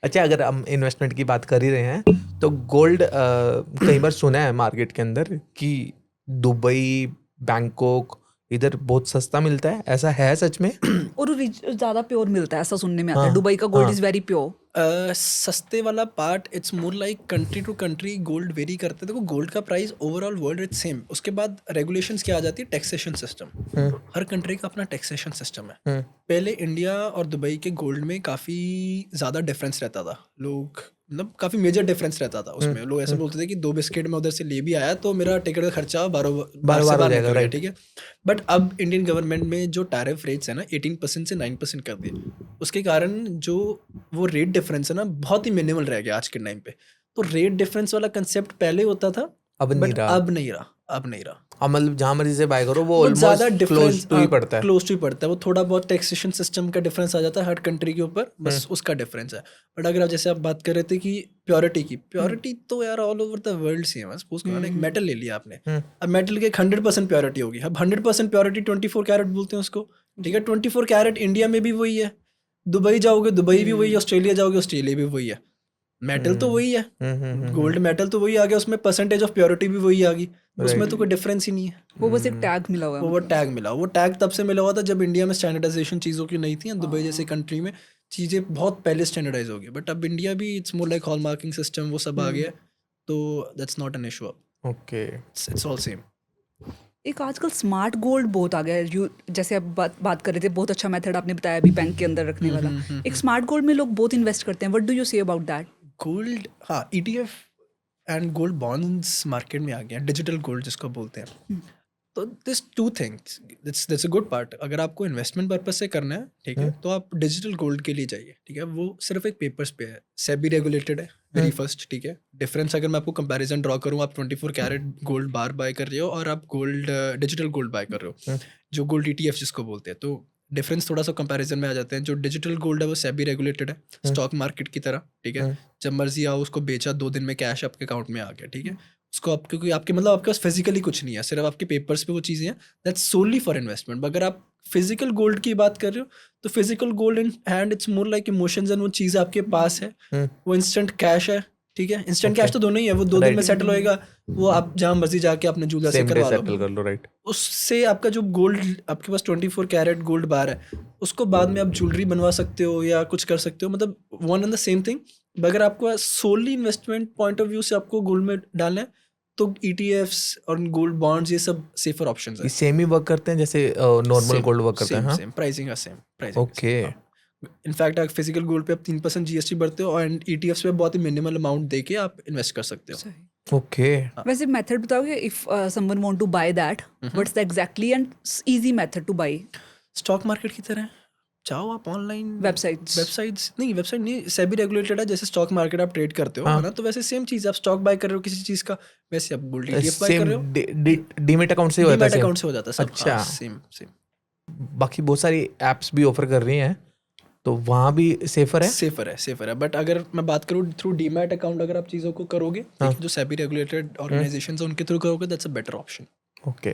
अच्छा, अगर हम इन्वेस्टमेंट की बात कर ही रहे हैं तो गोल्ड कई बार सुना है मार्केट के अंदर कि दुबई, बैंकॉक इधर बहुत सस्ता मिलता है, ऐसा है सच में? और ज़्यादा प्योर मिलता है, ऐसा सुनने में आता है। हाँ दुबई का गोल्ड हाँ। Is very pure. सस्ते वाला part it's more like country to country gold very करते हैं। देखो गोल्ड का price overall world it's same. उसके बाद रेगुलेशंस क्या आ जाती है, टैक्सेशन सिस्टम। हर कंट्री का अपना टैक्सेशन सिस्टम है। पहले इंडिया और दुबई के गोल्ड में काफ़ी ज़्यादा डिफरेंस रहता था। लोग मतलब काफ़ी मेजर डिफरेंस रहता था उसमें। लोग ऐसे बोलते थे कि 2 बिस्किट मैं उधर से ले भी आया तो मेरा टिकट का खर्चा बार बार से बार हो बार जाएगा, निकल गया, राइट? ठीक है। बट अब इंडियन गवर्नमेंट में जो टैरिफ रेट्स है ना 18% से 9% कर दिए। उसके कारण जो वो रेट डिफरेंस है ना बहुत ही मिनिमल रह गया आज के टाइम पे। तो रेट डिफरेंस वाला कंसेप्ट पहले होता था, अब नहीं बट रहा। अब नहीं रहा, अब नहीं रहा। हाँ, मतलब जहाँ मर्जी से बाय करो वो वो ज़्यादा ऑलमोस्ट डिफरेंस क्लोज टू ही पड़ता है। क्लोज टू ही पड़ता है। वो थोड़ा बहुत टैक्सेशन सिस्टम का डिफरेंस आ जाता है हर कंट्री के ऊपर, बस उसका डिफरेंस है। बट अगर आप जैसे आप बात कर रहे थे कि प्योरिटी तो यार all over the world same है। सपोज करो ना एक मेटल ले लिया आपने, अब मेटल की 100% प्योरिटी होगी। अब 100% प्योरिटी 24 कैरेट बोलते हैं उसको, ठीक है। 24 कैरेट इंडिया में भी वही है, दुबई जाओगे दुबई भी वही है, ऑस्ट्रेलिया जाओगे ऑस्ट्रेलिया भी वही है। मेटल तो वही है, गोल्ड मेटल तो वही आ गया, उसमें परसेंटेज ऑफ प्योरिटी भी वही आ गई, उसमें तो कोई डिफरेंस ही नहीं है। वो बस एक टैग मिला हुआ है। वो टैग मिला, वो टैग तब से मिला हुआ था जब इंडिया में स्टैंडर्डाइजेशन चीज़ों की नहीं थी। दुबई जैसे कंट्री में चीज़ें बहुत पहले स्टैंडर्डाइज हो गई, बट अब इंडिया भी it's more like hall marking system वो सब आ गया, तो दैट्स नॉट एन इशू। अब ओके। It's all same. एक आजकल स्मार्ट गोल्ड बहुत आ गया है। जैसे आप बात कर रहे थे, बहुत अच्छा मेथड आपने बताया अभी बैंक के अंदर रखने वाला। एक स्मार्ट गोल्ड में लोग बहुत इन्वेस्ट करते हैं। What do you say about that? Gold, हाँ, ETF and gold bonds market में आ गया, डिजिटल गोल्ड जिसको बोलते हैं। तो this two things, that's a good part. अगर आपको इन्वेस्टमेंट पर्पज से करना है, ठीक है, तो आप डिजिटल गोल्ड के लिए जाइए, ठीक है। वो सिर्फ एक पेपर्स पे है, सेबी रेगुलेटेड है, वेरी फर्स्ट, ठीक है। डिफरेंस अगर मैं आपको कंपैरिजन ड्रॉ करूँ, आप 24 कैरेट गोल्ड बार बाय कर रहे हो और आप गोल्ड डिजिटल गोल्ड बाय कर रहे हो, जो गोल्ड ETF जिसको बोलते हैं, तो डिफरेंस थोड़ा सा कंपैरिजन में आ जाते हैं। जो डिजिटल गोल्ड है वो सेबी रेगुलेटेड है, स्टॉक मार्केट की तरह, ठीक है। जब मर्जी आओ उसको बेचा, 2 दिन में कैश आपके अकाउंट में आ गया, ठीक है। उसको आप, क्योंकि आपके मतलब आपके पास फिजिकली कुछ नहीं है, सिर्फ आपके पेपर्स पे वो चीज़ें हैं, दैट्स सोनली फॉर इन्वेस्टमेंट। अगर आप फिजिकल गोल्ड की बात कर रहे हो तो physical gold in hand it's more like emotions, and वो चीज़ आपके पास है, वो इंस्टेंट कैश है, ठीक है। इंस्टेंट कैश तो दोनों ही है, वो 2 दिन में सेटल होएगा, वो आप जहाँ मर्जी जाके अपने जूलर से सेम डे करवा लो। सेटल कर लो, राइट? उससे आपका जो गोल्ड आपके पास 24 कैरेट गोल्ड बार है, उसको बाद में आप ज्वेलरी बनवा सकते हो या कुछ कर सकते हो, मतलब one and the same thing. अगर आपको सोली इन्वेस्टमेंट पॉइंट ऑफ व्यू से आपको गोल्ड में डालना है तो ETFs और गोल्ड बॉन्ड्स ये सब सेफर ऑप्शंस ये है। सेम ही वर्क करते हैं जैसे नॉर्मल गोल्ड वर्क करते हैं? हाँ, सेम प्राइसिंग है, सेम प्राइसिंग। ओके। इनफैक्ट आप फिजिकल गोल्ड पे आप 3% GST भरते हो और ETFs पे बहुत ही मिनिमल अमाउंट दे के आप इन्वेस्ट कर सकते हो। सही। ओके। वैसे मेथड बताओगे, if someone want to buy that, what's the exactly and easy method to buy? Stock market की तरह चाहो आप ऑनलाइन वेबसाइट्स वेबसाइट नहीं, सेबी रेगुलेटेड है। जैसे स्टॉक मार्केट आप ट्रेड करते हो, है ना, तो वैसे सेम चीज़, आप स्टॉक बाय कर रहे हो किसी चीज़ का, वैसे आप गोल्ड ETF बाय कर सेम रहे हो, डीमेट अकाउंट से ही होता है? Demat same? अकाउंट से हो जाता है सब। अच्छा। हाँ, सेम सेम बाकी बहुत सारी एप्स भी ऑफर कर रही हैं, तो वहाँ भी सेफर है? सेफर है। बट अगर मैं बात करूँ थ्रू डीमैट अकाउंट अगर आप चीज़ों को करोगे, ठीक है, जो सेबी रेगुलेटेड ऑर्गेनाइजेशन है उनके थ्रू करोगे, that's a better option. Okay.